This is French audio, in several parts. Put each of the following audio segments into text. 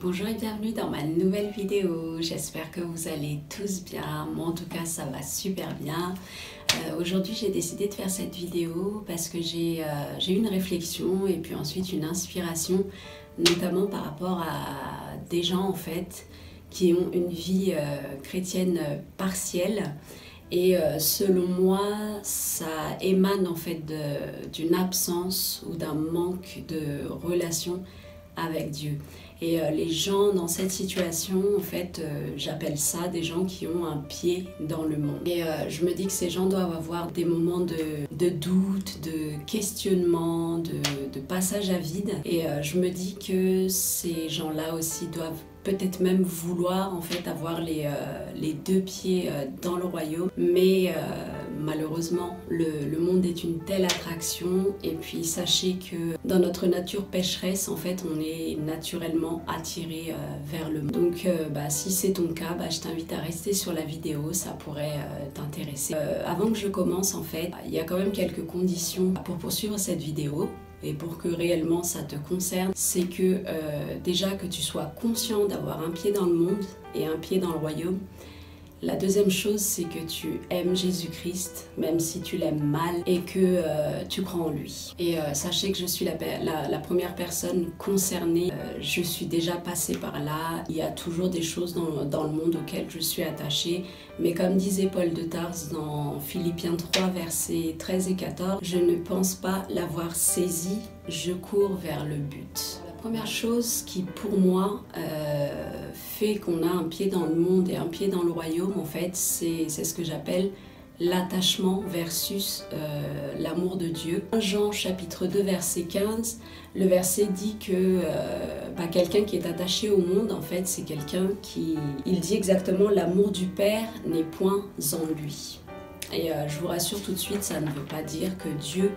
Bonjour et bienvenue dans ma nouvelle vidéo. J'espère que vous allez tous bien. Moi en tout cas ça va super bien. Aujourd'hui j'ai décidé de faire cette vidéo parce que j'ai eu une réflexion et puis ensuite une inspiration, notamment par rapport à des gens en fait qui ont une vie chrétienne partielle. Et selon moi, ça émane en fait d'une absence ou d'un manque de relation avec Dieu. Et les gens dans cette situation, en fait, j'appelle ça des gens qui ont un pied dans le monde. Et je me dis que ces gens doivent avoir des moments de doute, de questionnement, de passage à vide. Et je me dis que ces gens-là aussi doivent peut-être même vouloir en fait avoir les deux pieds dans le royaume, mais malheureusement le monde est une telle attraction. Et puis sachez que dans notre nature pécheresse en fait on est naturellement attiré vers le monde. Donc si c'est ton cas, je t'invite à rester sur la vidéo, ça pourrait t'intéresser. Avant que je commence en fait, il y a quand même quelques conditions pour poursuivre cette vidéo. Et pour que réellement ça te concerne, c'est que déjà que tu sois conscient d'avoir un pied dans le monde et un pied dans le royaume. La deuxième chose, c'est que tu aimes Jésus-Christ, même si tu l'aimes mal, et que tu crois en lui. Et sachez que je suis la première personne concernée. Je suis déjà passée par là. Il y a toujours des choses dans le monde auxquelles je suis attachée. Mais comme disait Paul de Tarse dans Philippiens 3, versets 13 et 14, je ne pense pas l'avoir saisi, je cours vers le but. La première chose qui pour moi fait qu'on a un pied dans le monde et un pied dans le royaume, en fait, c'est ce que j'appelle l'attachement versus l'amour de Dieu. Jean chapitre 2 verset 15, le verset dit que quelqu'un qui est attaché au monde, en fait, c'est quelqu'un qui... Il dit exactement l'amour du Père n'est point en lui. Et je vous rassure tout de suite, ça ne veut pas dire que Dieu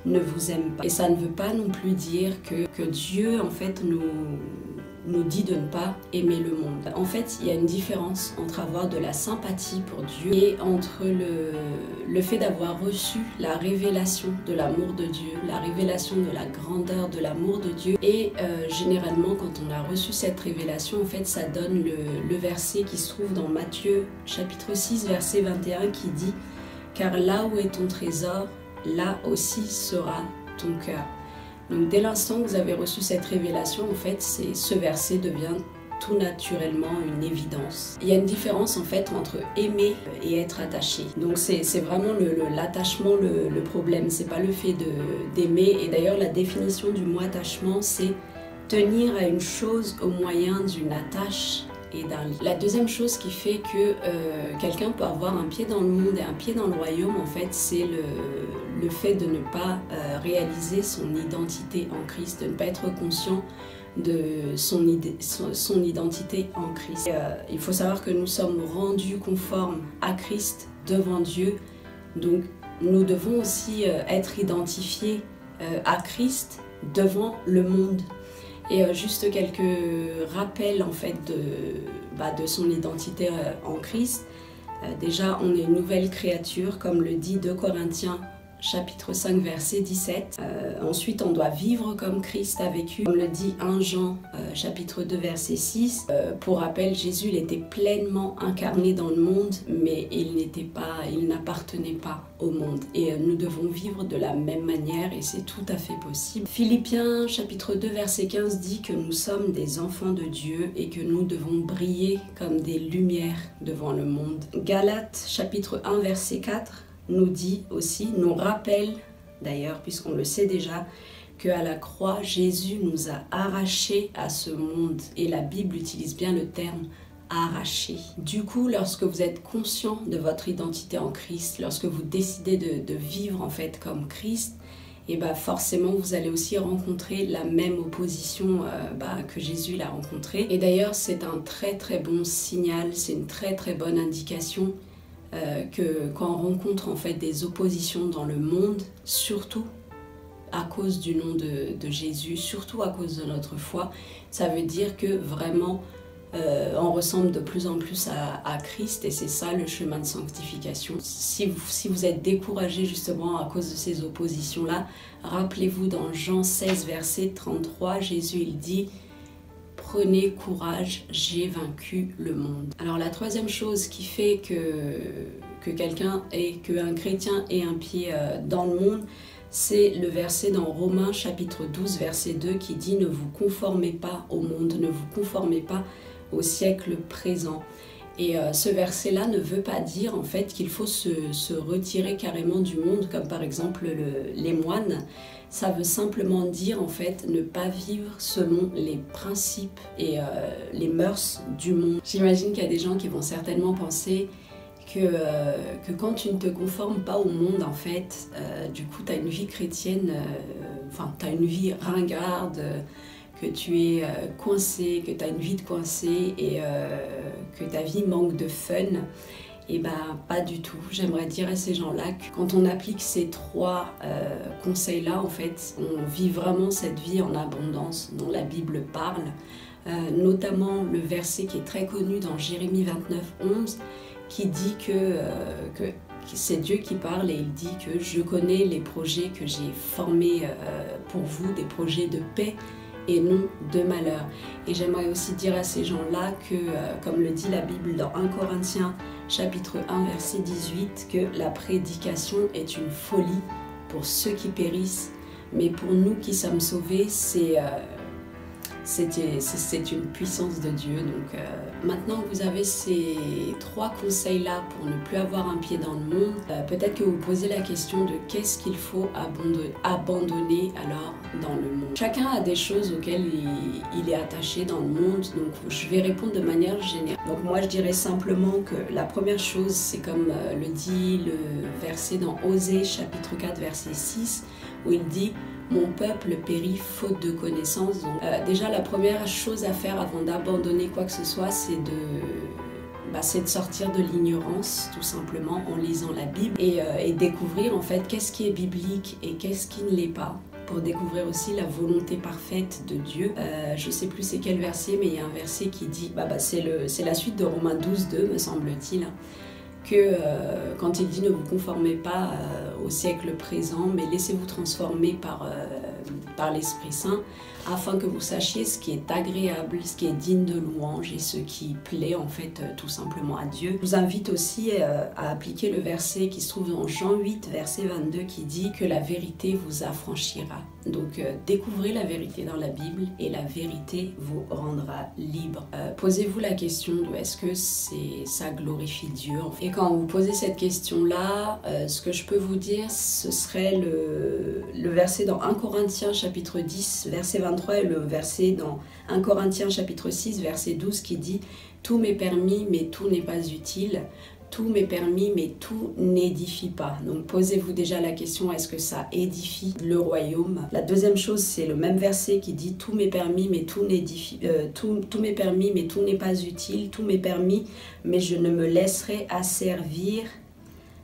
ne vous aime pas. Et ça ne veut pas non plus dire que Dieu, en fait, nous dit de ne pas aimer le monde. En fait, il y a une différence entre avoir de la sympathie pour Dieu et entre le fait d'avoir reçu la révélation de l'amour de Dieu, la révélation de la grandeur de l'amour de Dieu. Et généralement, quand on a reçu cette révélation, en fait, ça donne le verset qui se trouve dans Matthieu chapitre 6, verset 21 qui dit « Car là où est ton trésor, là aussi sera ton cœur ». Donc dès l'instant que vous avez reçu cette révélation, en fait, ce verset devient tout naturellement une évidence. Il y a une différence en fait entre aimer et être attaché. Donc c'est vraiment l'attachement le problème, c'est pas le fait d'aimer. Et d'ailleurs la définition du mot attachement, c'est tenir à une chose au moyen d'une attache et d'un lien. La deuxième chose qui fait que quelqu'un peut avoir un pied dans le monde et un pied dans le royaume, en fait, c'est le fait de ne pas réaliser son identité en Christ, de ne pas être conscient de son identité en Christ. Il faut savoir que nous sommes rendus conformes à Christ devant Dieu, donc nous devons aussi être identifiés à Christ devant le monde. Et juste quelques rappels en fait de son identité en Christ. Déjà, on est une nouvelle créature, comme le dit 2 Corinthiens chapitre 5 verset 17. Ensuite, on doit vivre comme Christ a vécu, comme le dit 1 Jean chapitre 2 verset 6. Pour rappel, Jésus il était pleinement incarné dans le monde, mais il n'appartenait pas au monde. Et nous devons vivre de la même manière et c'est tout à fait possible. Philippiens chapitre 2 verset 15 dit que nous sommes des enfants de Dieu et que nous devons briller comme des lumières devant le monde. Galates chapitre 1 verset 4 nous dit aussi, nous rappelle d'ailleurs, puisqu'on le sait déjà, qu'à la croix, Jésus nous a arrachés à ce monde. Et la Bible utilise bien le terme arraché. Du coup, lorsque vous êtes conscient de votre identité en Christ, lorsque vous décidez de vivre en fait comme Christ, et forcément vous allez aussi rencontrer la même opposition que Jésus l'a rencontrée. Et d'ailleurs, c'est un très très bon signal, c'est une très très bonne indication que quand on rencontre en fait des oppositions dans le monde, surtout à cause du nom de Jésus, surtout à cause de notre foi, ça veut dire que vraiment on ressemble de plus en plus à Christ et c'est ça le chemin de sanctification. Si vous êtes découragé justement à cause de ces oppositions-là, rappelez-vous dans Jean 16 verset 33, Jésus il dit « prenez courage, j'ai vaincu le monde. Alors la troisième chose qui fait que qu'un chrétien ait un pied dans le monde, c'est le verset dans Romains chapitre 12 verset 2 qui dit « Ne vous conformez pas au monde, ne vous conformez pas au siècle présent ». Et ce verset-là ne veut pas dire en fait qu'il faut se retirer carrément du monde, comme par exemple les moines. Ça veut simplement dire en fait ne pas vivre selon les principes et les mœurs du monde. J'imagine qu'il y a des gens qui vont certainement penser que quand tu ne te conformes pas au monde, en fait, du coup, tu as une vie chrétienne, tu as une vie ringarde, que tu es coincé, que tu as une vie de coincé et que ta vie manque de fun. Et ben pas du tout. J'aimerais dire à ces gens-là que quand on applique ces trois conseils-là, en fait, on vit vraiment cette vie en abondance dont la Bible parle. Notamment le verset qui est très connu dans Jérémie 29:11 qui dit que c'est Dieu qui parle et il dit que je connais les projets que j'ai formés pour vous, des projets de paix et non de malheur. Et j'aimerais aussi dire à ces gens-là que, comme le dit la Bible dans 1 Corinthiens chapitre 1 verset 18, que la prédication est une folie pour ceux qui périssent, mais pour nous qui sommes sauvés, c'est une puissance de Dieu. Donc maintenant que vous avez ces trois conseils-là pour ne plus avoir un pied dans le monde, peut-être que vous posez la question de qu'est-ce qu'il faut abandonner alors dans le monde. Chacun a des choses auxquelles il est attaché dans le monde, donc je vais répondre de manière générale. Donc moi je dirais simplement que la première chose, c'est comme le dit le verset dans Osée chapitre 4 verset 6, où il dit « Mon peuple périt faute de connaissance ». Donc déjà la première chose à faire avant d'abandonner quoi que ce soit, c'est de sortir de l'ignorance tout simplement en lisant la Bible et découvrir en fait qu'est-ce qui est biblique et qu'est-ce qui ne l'est pas, pour découvrir aussi la volonté parfaite de Dieu. Je sais plus c'est quel verset, mais il y a un verset qui dit, c'est la suite de Romains 12:2 me semble-t-il, que quand il dit ne vous conformez pas au siècle présent, mais laissez-vous transformer par l'Esprit Saint, afin que vous sachiez ce qui est agréable, ce qui est digne de louange et ce qui plaît en fait tout simplement à Dieu. Je vous invite aussi à appliquer le verset qui se trouve dans Jean 8 verset 22 qui dit que la vérité vous affranchira. Donc découvrez la vérité dans la Bible et la vérité vous rendra libre. Posez-vous la question de est-ce que ça glorifie Dieu? Et quand vous posez cette question-là, ce que je peux vous dire, ce serait le verset dans 1 Corinthiens chapitre 10 verset 23 et le verset dans 1 Corinthiens chapitre 6 verset 12 qui dit « Tout m'est permis mais tout n'est pas utile ». Tout m'est permis, mais tout n'édifie pas. Donc posez-vous déjà la question, est-ce que ça édifie le royaume? La deuxième chose, c'est le même verset qui dit tout m'est permis, mais tout m'est permis, mais tout n'est pas utile. Tout m'est permis, mais je ne me laisserai asservir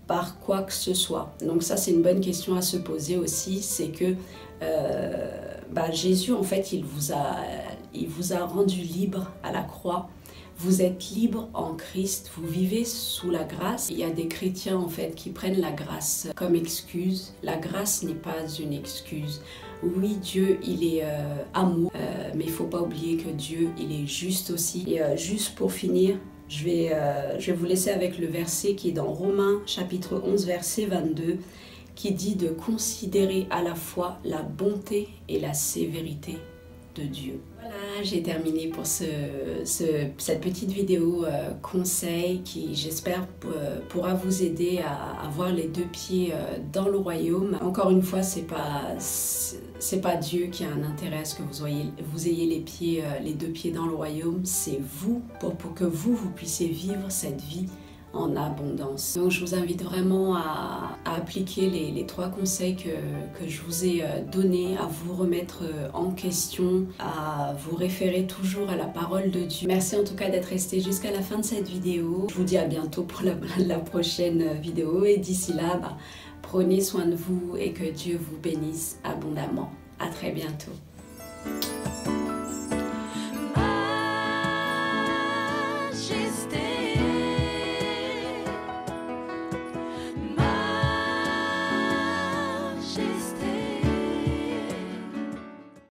par quoi que ce soit. Donc ça, c'est une bonne question à se poser aussi. C'est que Jésus, en fait, il vous a rendu libre à la croix. Vous êtes libre en Christ, vous vivez sous la grâce. Il y a des chrétiens en fait qui prennent la grâce comme excuse. La grâce n'est pas une excuse. Oui, Dieu, il est amour, mais il ne faut pas oublier que Dieu, il est juste aussi. Et juste pour finir, je vais vous laisser avec le verset qui est dans Romains chapitre 11 verset 22 qui dit de considérer à la fois la bonté et la sévérité de Dieu. Voilà, j'ai terminé pour cette petite vidéo conseil qui, j'espère, pourra vous aider à avoir les deux pieds dans le royaume. Encore une fois, c'est pas Dieu qui a un intérêt à ce que vous ayez les deux pieds dans le royaume. C'est vous, pour que vous puissiez vivre cette vie en abondance. Donc je vous invite vraiment à appliquer les trois conseils que je vous ai donnés, à vous remettre en question, à vous référer toujours à la parole de Dieu. Merci en tout cas d'être resté jusqu'à la fin de cette vidéo. Je vous dis à bientôt pour la prochaine vidéo et d'ici là, prenez soin de vous et que Dieu vous bénisse abondamment. À très bientôt.